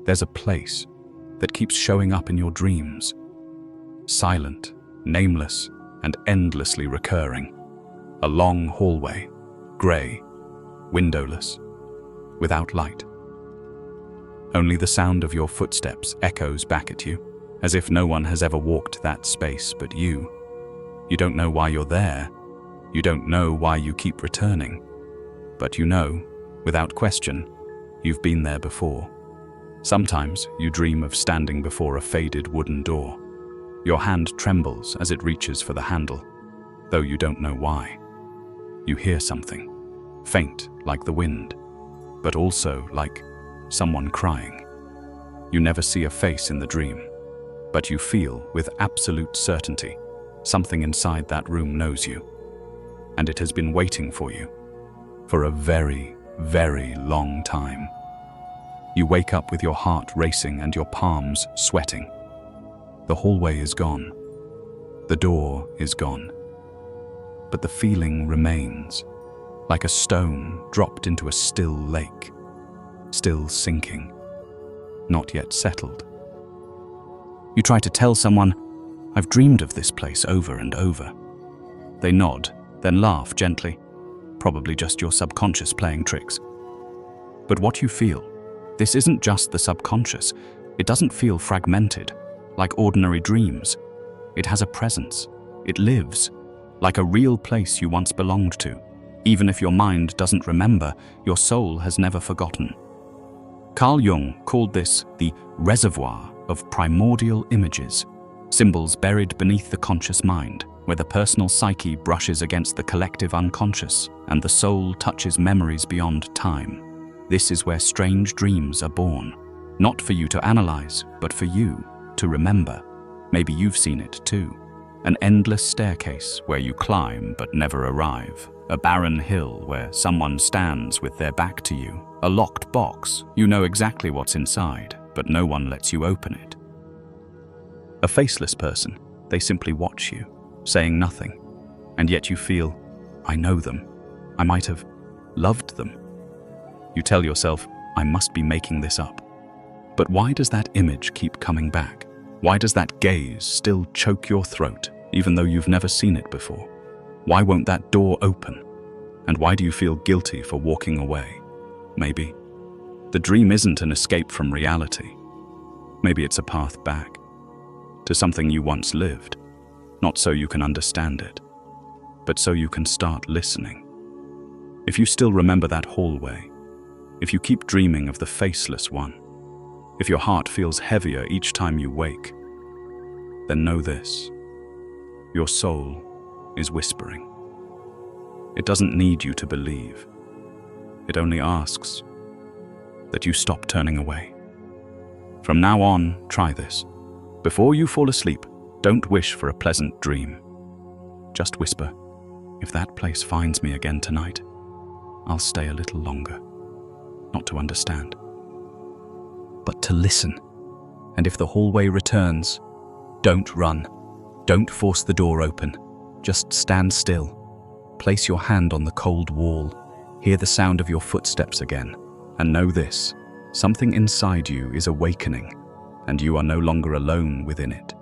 There's a place that keeps showing up in your dreams. Silent, nameless, and endlessly recurring. A long hallway, grey, windowless, without light. Only the sound of your footsteps echoes back at you, as if no one has ever walked that space but you. You don't know why you're there. You don't know why you keep returning. But you know, without question, you've been there before. Sometimes you dream of standing before a faded wooden door. Your hand trembles as it reaches for the handle, though you don't know why. You hear something, faint like the wind, but also like someone crying. You never see a face in the dream, but you feel with absolute certainty something inside that room knows you, and it has been waiting for you for a very, very long time. You wake up with your heart racing and your palms sweating. The hallway is gone. The door is gone. But the feeling remains, like a stone dropped into a still lake, still sinking, not yet settled. You try to tell someone, "I've dreamed of this place over and over." They nod, then laugh gently, probably just your subconscious playing tricks. But what you feel, this isn't just the subconscious. It doesn't feel fragmented, like ordinary dreams. It has a presence. It lives, like a real place you once belonged to. Even if your mind doesn't remember, your soul has never forgotten. Carl Jung called this the reservoir of primordial images, symbols buried beneath the conscious mind, where the personal psyche brushes against the collective unconscious and the soul touches memories beyond time. This is where strange dreams are born, not for you to analyze, but for you to remember. Maybe you've seen it too. An endless staircase where you climb but never arrive. A barren hill where someone stands with their back to you. A locked box. You know exactly what's inside, but no one lets you open it. A faceless person. They simply watch you, saying nothing. And yet you feel, I know them. I might have loved them. You tell yourself, I must be making this up. But why does that image keep coming back? Why does that gaze still choke your throat, even though you've never seen it before? Why won't that door open? And why do you feel guilty for walking away? Maybe the dream isn't an escape from reality. Maybe it's a path back to something you once lived, not so you can understand it, but so you can start listening. If you still remember that hallway, if you keep dreaming of the faceless one, if your heart feels heavier each time you wake, then know this: your soul is whispering. It doesn't need you to believe. It only asks that you stop turning away. From now on, try this. Before you fall asleep, don't wish for a pleasant dream. Just whisper, if that place finds me again tonight, I'll stay a little longer. Not to understand, but to listen. And if the hallway returns, don't run. Don't force the door open. Just stand still. Place your hand on the cold wall. Hear the sound of your footsteps again. And know this: something inside you is awakening, and you are no longer alone within it.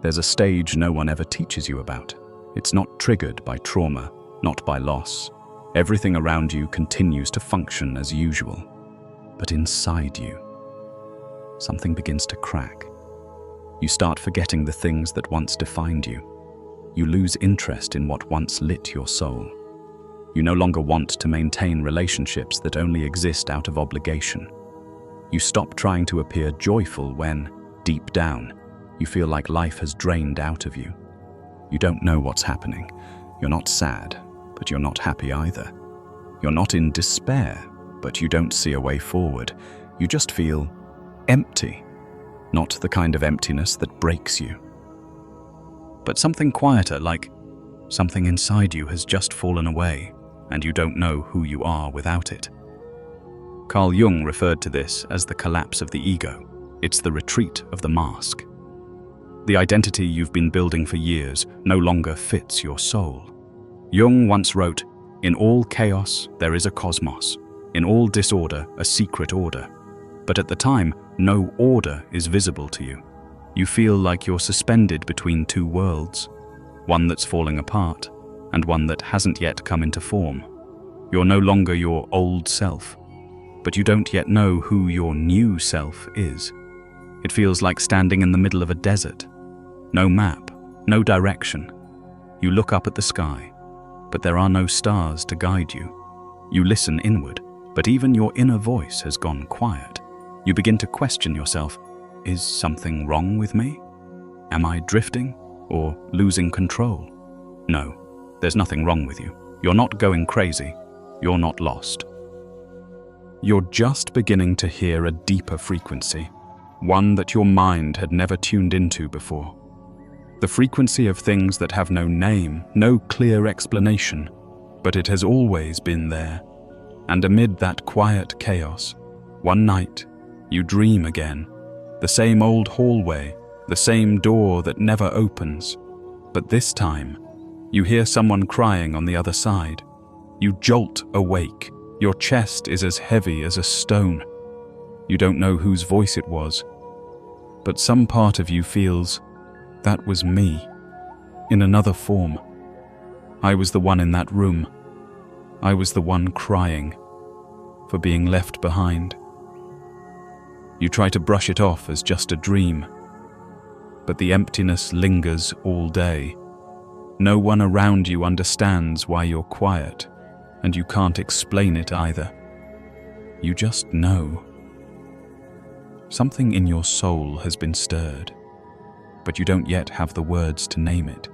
There's a stage no one ever teaches you about. It's not triggered by trauma, not by loss. Everything around you continues to function as usual. But inside you, something begins to crack. You start forgetting the things that once defined you. You lose interest in what once lit your soul. You no longer want to maintain relationships that only exist out of obligation. You stop trying to appear joyful when, deep down, you feel like life has drained out of you. You don't know what's happening. You're not sad, but you're not happy either. You're not in despair, but you don't see a way forward. You just feel empty. Not the kind of emptiness that breaks you, but something quieter, like something inside you has just fallen away, and you don't know who you are without it. Carl Jung referred to this as the collapse of the ego. It's the retreat of the mask. The identity you've been building for years no longer fits your soul. Jung once wrote, "In all chaos there is a cosmos, in all disorder a secret order. But at the time, no order is visible to you. You feel like you're suspended between two worlds, one that's falling apart and one that hasn't yet come into form. You're no longer your old self, but you don't yet know who your new self is. It feels like standing in the middle of a desert. No map, no direction. You look up at the sky, but there are no stars to guide you. You listen inward, but even your inner voice has gone quiet. You begin to question yourself. Is something wrong with me? Am I drifting or losing control? No, there's nothing wrong with you. You're not going crazy. You're not lost. You're just beginning to hear a deeper frequency, one that your mind had never tuned into before. The frequency of things that have no name, no clear explanation, but it has always been there. And amid that quiet chaos, one night, you dream again. The same old hallway, the same door that never opens. But this time, you hear someone crying on the other side. You jolt awake. Your chest is as heavy as a stone. You don't know whose voice it was, but some part of you feels, that was me, in another form. I was the one in that room. I was the one crying for being left behind. You try to brush it off as just a dream, but the emptiness lingers all day. No one around you understands why you're quiet, and you can't explain it either. You just know. Something in your soul has been stirred, but you don't yet have the words to name it.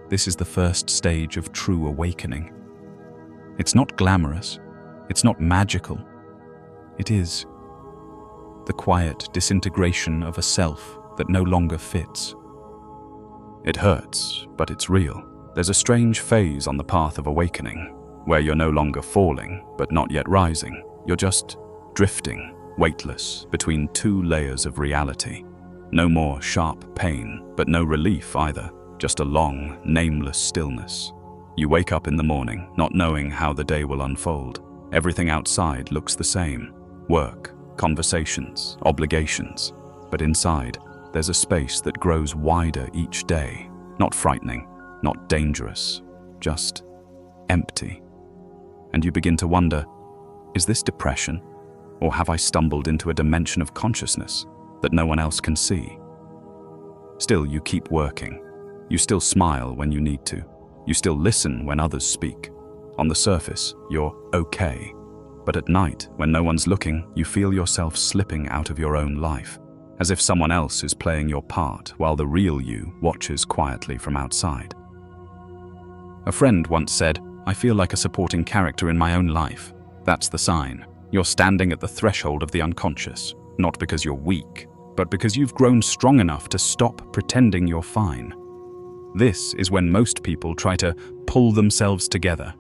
This is the first stage of true awakening. It's not glamorous, it's not magical. It is the quiet disintegration of a self that no longer fits. It hurts, but it's real. There's a strange phase on the path of awakening, where you're no longer falling, but not yet rising. You're just drifting, weightless, between two layers of reality. No more sharp pain, but no relief either. Just a long, nameless stillness. You wake up in the morning, not knowing how the day will unfold. Everything outside looks the same. Work, conversations, obligations. But inside, there's a space that grows wider each day. Not frightening, not dangerous, just empty. And you begin to wonder, is this depression? Or have I stumbled into a dimension of consciousness that no one else can see? Still, you keep working. You still smile when you need to. You still listen when others speak. On the surface, you're okay. But at night, when no one's looking, you feel yourself slipping out of your own life, as if someone else is playing your part while the real you watches quietly from outside. A friend once said, "I feel like a supporting character in my own life." That's the sign. You're standing at the threshold of the unconscious, not because you're weak, but because you've grown strong enough to stop pretending you're fine. This is when most people try to pull themselves together.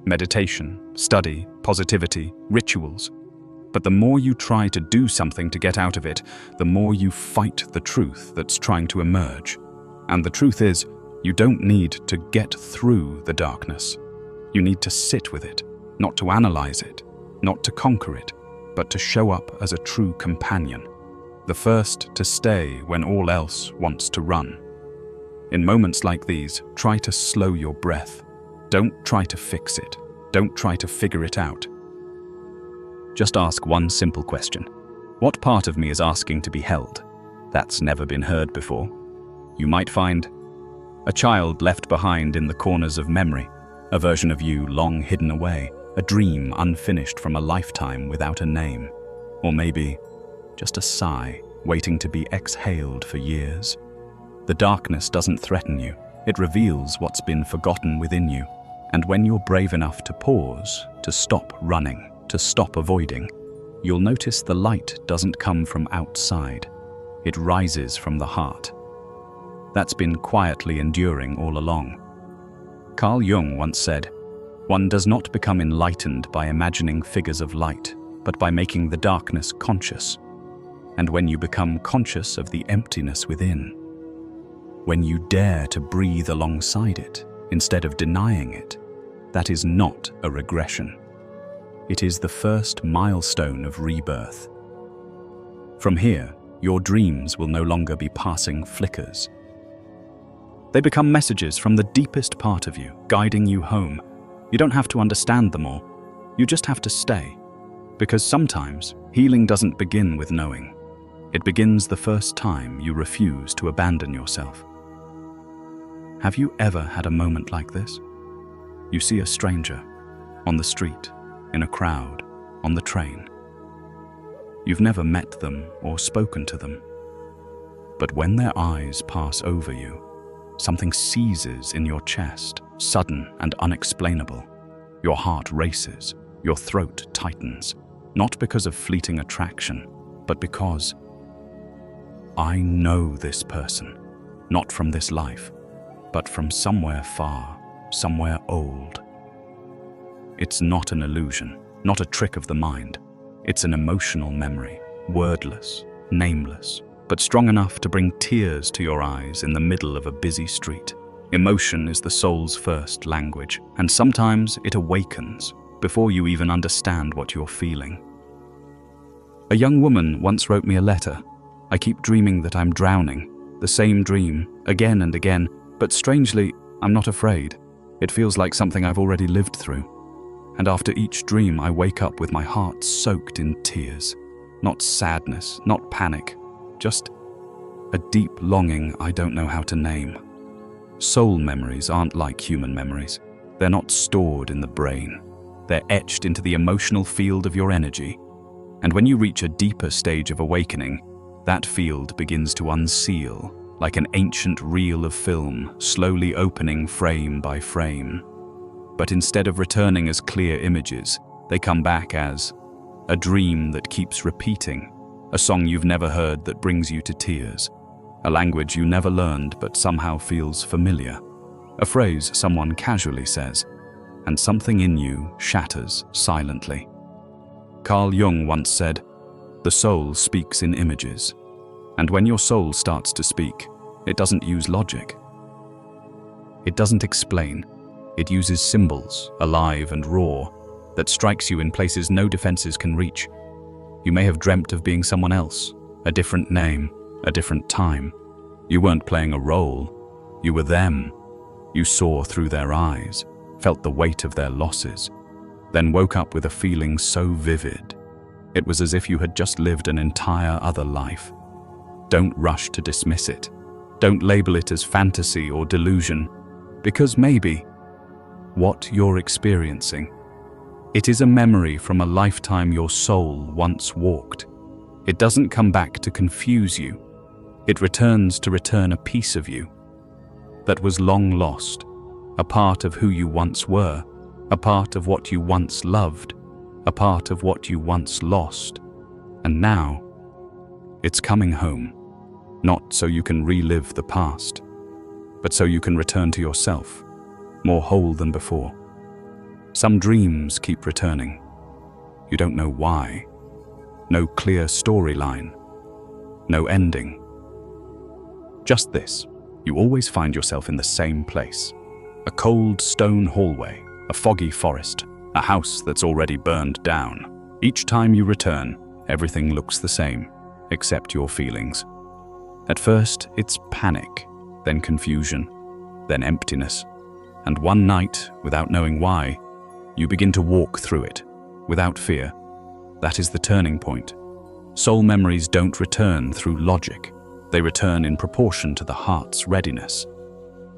Meditation, study, positivity, rituals. But the more you try to do something to get out of it, the more you fight the truth that's trying to emerge. And the truth is, you don't need to get through the darkness. You need to sit with it, not to analyze it, not to conquer it, but to show up as a true companion. The first to stay when all else wants to run. In moments like these, try to slow your breath. Don't try to fix it. Don't try to figure it out. Just ask one simple question. What part of me is asking to be held? That's never been heard before. You might find a child left behind in the corners of memory, a version of you long hidden away, a dream unfinished from a lifetime without a name, or maybe just a sigh waiting to be exhaled for years. The darkness doesn't threaten you. It reveals what's been forgotten within you. And when you're brave enough to pause, to stop running, to stop avoiding, you'll notice the light doesn't come from outside. It rises from the heart. That's been quietly enduring all along. Carl Jung once said, "One does not become enlightened by imagining figures of light, but by making the darkness conscious. And when you become conscious of the emptiness within, when you dare to breathe alongside it instead of denying it, that is not a regression. It is the first milestone of rebirth. From here, your dreams will no longer be passing flickers. They become messages from the deepest part of you, guiding you home. You don't have to understand them all. You just have to stay. Because sometimes, healing doesn't begin with knowing. It begins the first time you refuse to abandon yourself. Have you ever had a moment like this? You see a stranger, on the street, in a crowd, on the train. You've never met them or spoken to them. But when their eyes pass over you, something seizes in your chest, sudden and unexplainable. Your heart races, your throat tightens, not because of fleeting attraction, but because I know this person, not from this life, but from somewhere far, somewhere old. It's not an illusion, not a trick of the mind. It's an emotional memory, wordless, nameless, but strong enough to bring tears to your eyes in the middle of a busy street. Emotion is the soul's first language, and sometimes it awakens before you even understand what you're feeling. A young woman once wrote me a letter. I keep dreaming that I'm drowning, the same dream, again and again, but strangely, I'm not afraid. It feels like something I've already lived through. And after each dream, I wake up with my heart soaked in tears. Not sadness, not panic, just a deep longing I don't know how to name. Soul memories aren't like human memories. They're not stored in the brain. They're etched into the emotional field of your energy. And when you reach a deeper stage of awakening, that field begins to unseal, like an ancient reel of film, slowly opening frame by frame. But instead of returning as clear images, they come back as a dream that keeps repeating, a song you've never heard that brings you to tears, a language you never learned but somehow feels familiar, a phrase someone casually says, and something in you shatters silently. Carl Jung once said, "The soul speaks in images." And when your soul starts to speak, it doesn't use logic. It doesn't explain. It uses symbols, alive and raw, that strikes you in places no defenses can reach. You may have dreamt of being someone else, a different name, a different time. You weren't playing a role. You were them. You saw through their eyes, felt the weight of their losses, then woke up with a feeling so vivid. It was as if you had just lived an entire other life. Don't rush to dismiss it. Don't label it as fantasy or delusion, because maybe what you're experiencing, it is a memory from a lifetime your soul once walked. It doesn't come back to confuse you. It returns to return a piece of you that was long lost, a part of who you once were, a part of what you once loved, a part of what you once lost. And now, it's coming home, not so you can relive the past, but so you can return to yourself, more whole than before. Some dreams keep returning. You don't know why. No clear storyline. No ending. Just this: you always find yourself in the same place. A cold stone hallway, a foggy forest, a house that's already burned down. Each time you return, everything looks the same, except your feelings. At first, it's panic, then confusion, then emptiness. And one night, without knowing why, you begin to walk through it, without fear. That is the turning point. Soul memories don't return through logic. They return in proportion to the heart's readiness.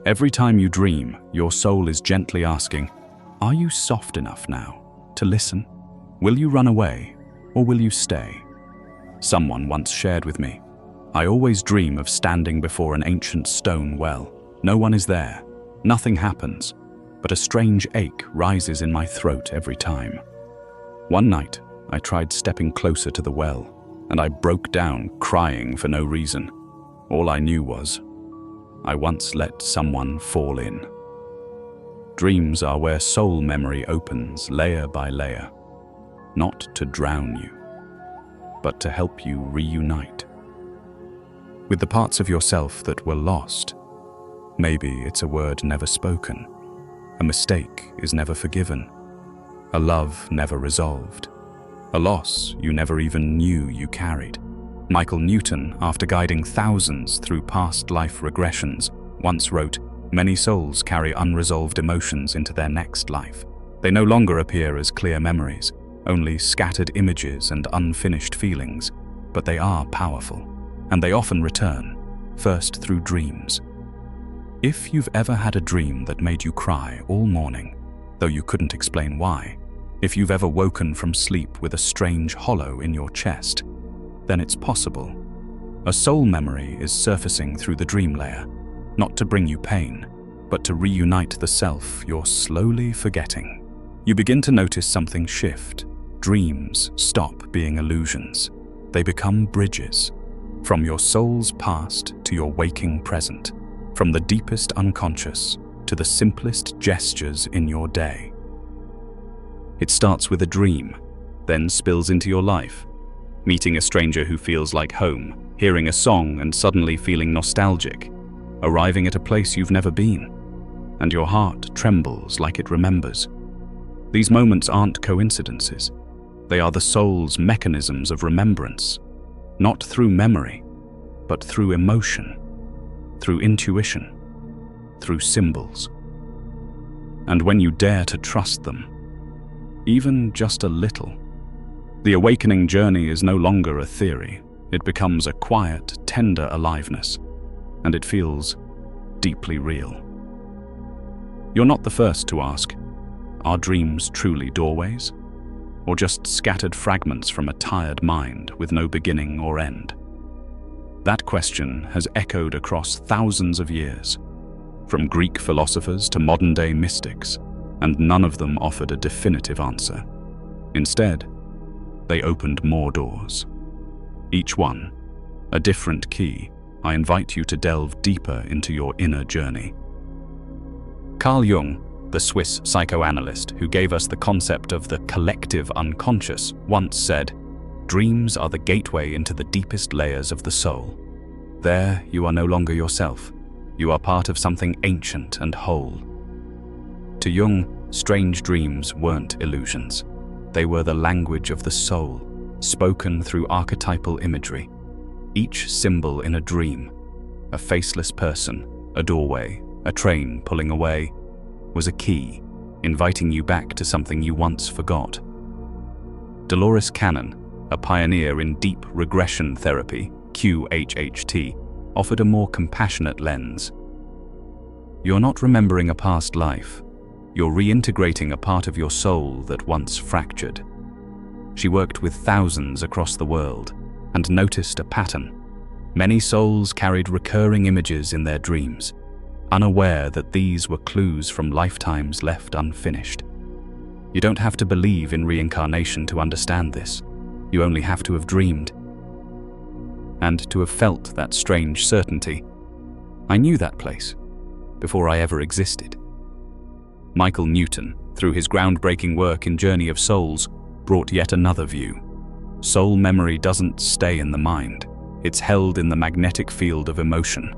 Every time you dream, your soul is gently asking, are you soft enough now to listen? Will you run away, or will you stay? Someone once shared with me, I always dream of standing before an ancient stone well. No one is there. Nothing happens, but a strange ache rises in my throat every time. One night, I tried stepping closer to the well, and I broke down crying for no reason. All I knew was, I once let someone fall in. Dreams are where soul memory opens layer by layer, not to drown you, but to help you reunite with the parts of yourself that were lost. Maybe it's a word never spoken, a mistake is never forgiven, a love never resolved, a loss you never even knew you carried. Michael Newton, after guiding thousands through past life regressions, once wrote, "Many souls carry unresolved emotions into their next life. They no longer appear as clear memories, only scattered images and unfinished feelings, but they are powerful, and they often return, first through dreams." If you've ever had a dream that made you cry all morning, though you couldn't explain why, if you've ever woken from sleep with a strange hollow in your chest, then it's possible. A soul memory is surfacing through the dream layer, not to bring you pain, but to reunite the self you're slowly forgetting. You begin to notice something shift. Dreams stop being illusions. They become bridges, from your soul's past to your waking present, from the deepest unconscious to the simplest gestures in your day. It starts with a dream, then spills into your life. Meeting a stranger who feels like home, hearing a song and suddenly feeling nostalgic, arriving at a place you've never been, and your heart trembles like it remembers. These moments aren't coincidences. They are the soul's mechanisms of remembrance, not through memory, but through emotion, through intuition, through symbols. And when you dare to trust them, even just a little, the awakening journey is no longer a theory. It becomes a quiet, tender aliveness, and it feels deeply real. You're not the first to ask, are dreams truly doorways, or just scattered fragments from a tired mind with no beginning or end? That question has echoed across thousands of years, from Greek philosophers to modern-day mystics, and none of them offered a definitive answer. Instead, they opened more doors. Each one, a different key. I invite you to delve deeper into your inner journey. Carl Jung, the Swiss psychoanalyst who gave us the concept of the collective unconscious, once said, "Dreams are the gateway into the deepest layers of the soul. There, you are no longer yourself. You are part of something ancient and whole." To Jung, strange dreams weren't illusions. They were the language of the soul, spoken through archetypal imagery. Each symbol in a dream, a faceless person, a doorway, a train pulling away, was a key, inviting you back to something you once forgot. Dolores Cannon, a pioneer in deep regression therapy, QHHT, offered a more compassionate lens. You're not remembering a past life. You're reintegrating a part of your soul that once fractured. She worked with thousands across the world and noticed a pattern. Many souls carried recurring images in their dreams, unaware that these were clues from lifetimes left unfinished. You don't have to believe in reincarnation to understand this. You only have to have dreamed, and to have felt that strange certainty. I knew that place before I ever existed. Michael Newton, through his groundbreaking work in Journey of Souls, brought yet another view. Soul memory doesn't stay in the mind. It's held in the magnetic field of emotion.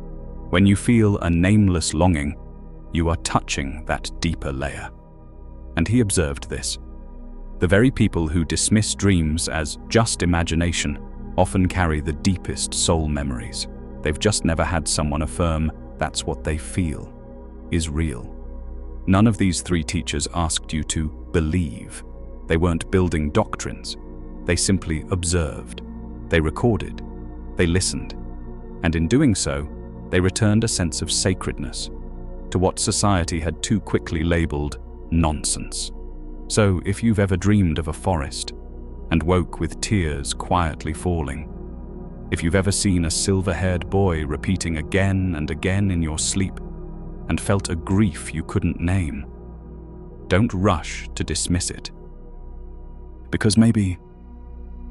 When you feel a nameless longing, you are touching that deeper layer. And he observed this. The very people who dismiss dreams as just imagination often carry the deepest soul memories. They've just never had someone affirm that's what they feel is real. None of these three teachers asked you to believe. They weren't building doctrines. They simply observed. They recorded. They listened. And in doing so, they returned a sense of sacredness to what society had too quickly labeled nonsense. So if you've ever dreamed of a forest and woke with tears quietly falling, if you've ever seen a silver-haired boy repeating again and again in your sleep and felt a grief you couldn't name, don't rush to dismiss it. Because maybe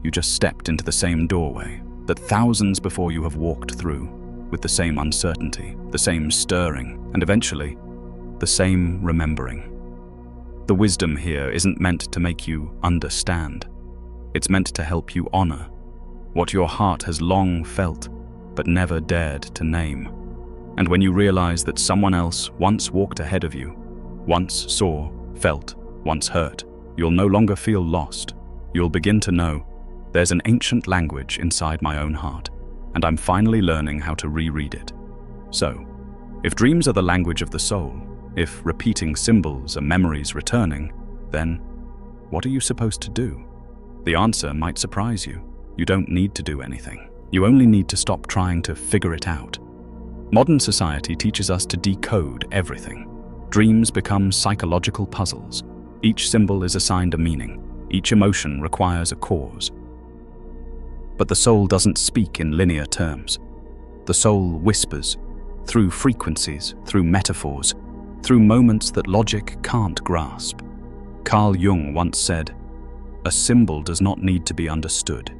you just stepped into the same doorway that thousands before you have walked through, with the same uncertainty, the same stirring, and eventually, the same remembering. The wisdom here isn't meant to make you understand. It's meant to help you honor what your heart has long felt, but never dared to name. And when you realize that someone else once walked ahead of you, once saw, felt, once hurt, you'll no longer feel lost. You'll begin to know There's an ancient language inside my own heart, and I'm finally learning how to reread it. So, if dreams are the language of the soul, if repeating symbols are memories returning, then what are you supposed to do? The answer might surprise you. You don't need to do anything. You only need to stop trying to figure it out. Modern society teaches us to decode everything. Dreams become psychological puzzles. Each symbol is assigned a meaning. Each emotion requires a cause. But the soul doesn't speak in linear terms. The soul whispers, through frequencies, through metaphors, through moments that logic can't grasp. Carl Jung once said, "A symbol does not need to be understood.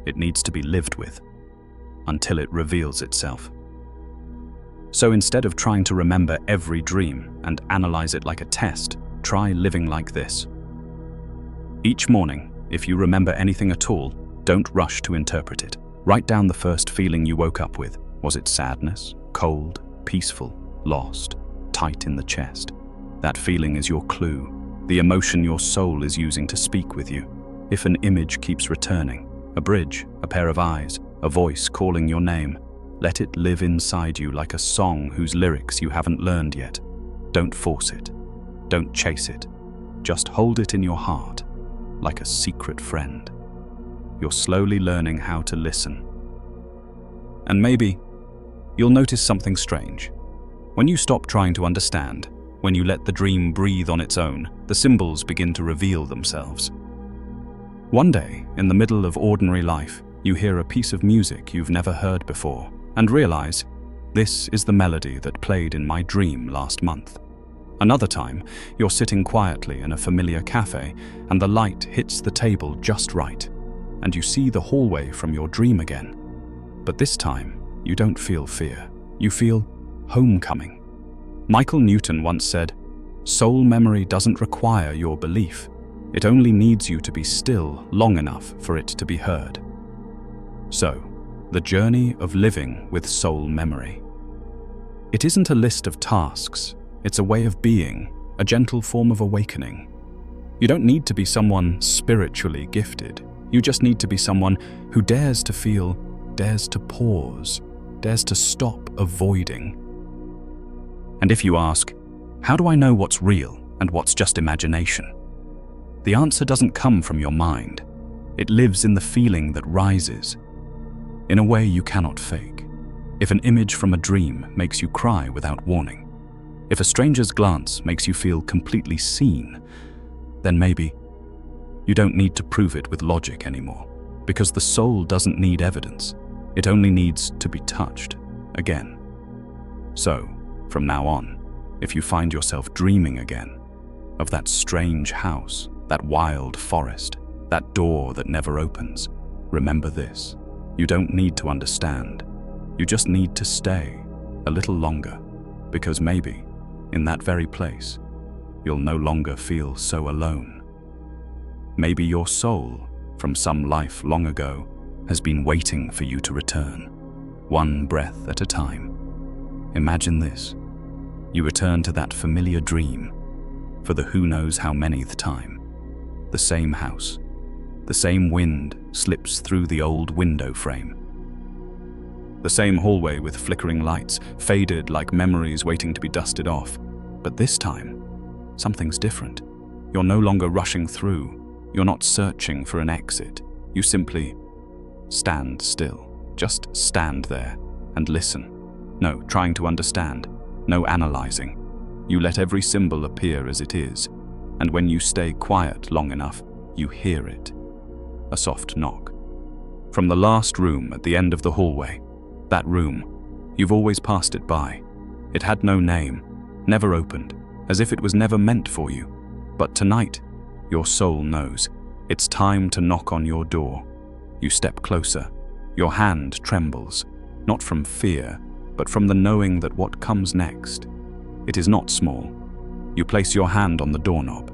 It needs to be lived with, until it reveals itself." So instead of trying to remember every dream and analyze it like a test, try living like this. Each morning, if you remember anything at all, don't rush to interpret it. Write down the first feeling you woke up with. Was it sadness, cold, peaceful, lost, tight in the chest? That feeling is your clue, the emotion your soul is using to speak with you. If an image keeps returning, a bridge, a pair of eyes, a voice calling your name, let it live inside you like a song whose lyrics you haven't learned yet. Don't force it. Don't chase it. Just hold it in your heart, like a secret friend. You're slowly learning how to listen. And maybe you'll notice something strange. When you stop trying to understand, when you let the dream breathe on its own, the symbols begin to reveal themselves. One day, in the middle of ordinary life, you hear a piece of music you've never heard before and realize, this is the melody that played in my dream last month. Another time, you're sitting quietly in a familiar cafe and the light hits the table just right, and you see the hallway from your dream again. But this time, you don't feel fear. You feel homecoming. Michael Newton once said, "Soul memory doesn't require your belief. It only needs you to be still long enough for it to be heard." So, the journey of living with soul memory. It isn't a list of tasks. It's a way of being, a gentle form of awakening. You don't need to be someone spiritually gifted. You just need to be someone who dares to feel, dares to pause, dares to stop avoiding. And if you ask, how do I know what's real and what's just imagination? The answer doesn't come from your mind. It lives in the feeling that rises, in a way you cannot fake. If an image from a dream makes you cry without warning, if a stranger's glance makes you feel completely seen, then maybe you don't need to prove it with logic anymore, because the soul doesn't need evidence. It only needs to be touched again. So, from now on, if you find yourself dreaming again of that strange house, that wild forest, that door that never opens, remember this. You don't need to understand. You just need to stay a little longer, because maybe, in that very place, you'll no longer feel so alone. Maybe your soul, from some life long ago, has been waiting for you to return, one breath at a time. Imagine this. You return to that familiar dream, for the who knows how manyth time. The same house, the same wind slips through the old window frame. The same hallway with flickering lights, faded like memories waiting to be dusted off. But this time, something's different. You're no longer rushing through. You're not searching for an exit. You simply stand still. Just stand there and listen. No trying to understand. No analyzing. You let every symbol appear as it is. And when you stay quiet long enough, you hear it. A soft knock. From the last room at the end of the hallway. That room. You've always passed it by. It had no name. Never opened, as if it was never meant for you. But tonight, your soul knows. It's time to knock on your door. You step closer. Your hand trembles, not from fear, but from the knowing that what comes next. It is not small. You place your hand on the doorknob.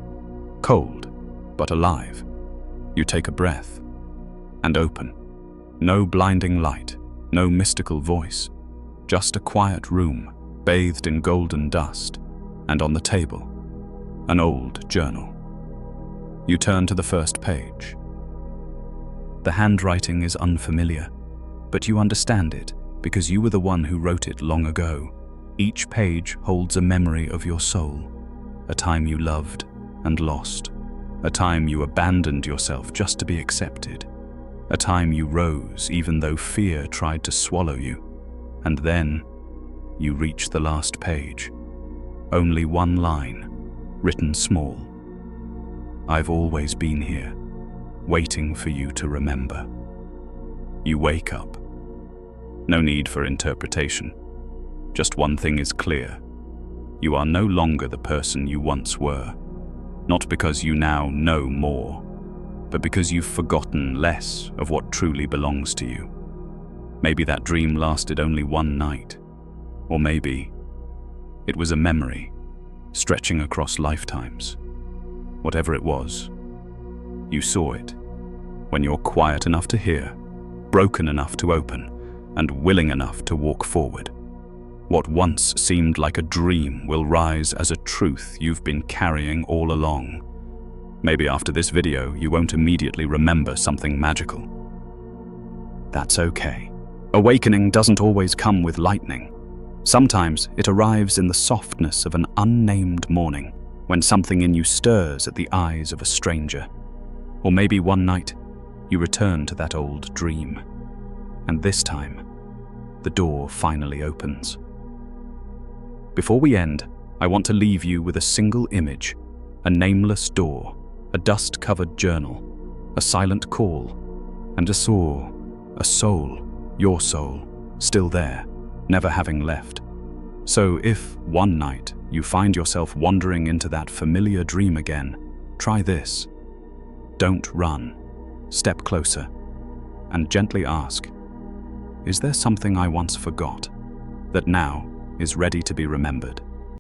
Cold, but alive. You take a breath and open. No blinding light, no mystical voice. Just a quiet room, bathed in golden dust, and on the table, an old journal. You turn to the first page. The handwriting is unfamiliar, but you understand it because you were the one who wrote it long ago. Each page holds a memory of your soul, a time you loved and lost, a time you abandoned yourself just to be accepted, a time you rose even though fear tried to swallow you, and then you reach the last page. Only one line, written small. I've always been here, waiting for you to remember. You wake up. No need for interpretation. Just one thing is clear. You are no longer the person you once were. Not because you now know more, but because you've forgotten less of what truly belongs to you. Maybe that dream lasted only one night, or maybe it was a memory stretching across lifetimes. Whatever it was, you saw it when you're quiet enough to hear, broken enough to open, and willing enough to walk forward. What once seemed like a dream will rise as a truth you've been carrying all along. Maybe after this video, you won't immediately remember something magical. That's okay. Awakening doesn't always come with lightning. Sometimes it arrives in the softness of an unnamed morning, when something in you stirs at the eyes of a stranger. Or maybe one night, you return to that old dream. And this time, the door finally opens. Before we end, I want to leave you with a single image, a nameless door, a dust-covered journal, a silent call, and a soul, your soul, still there, never having left. So if, one night, you find yourself wandering into that familiar dream again, try this. Don't run. Step closer, and gently ask, is there something I once forgot that now is ready to be remembered?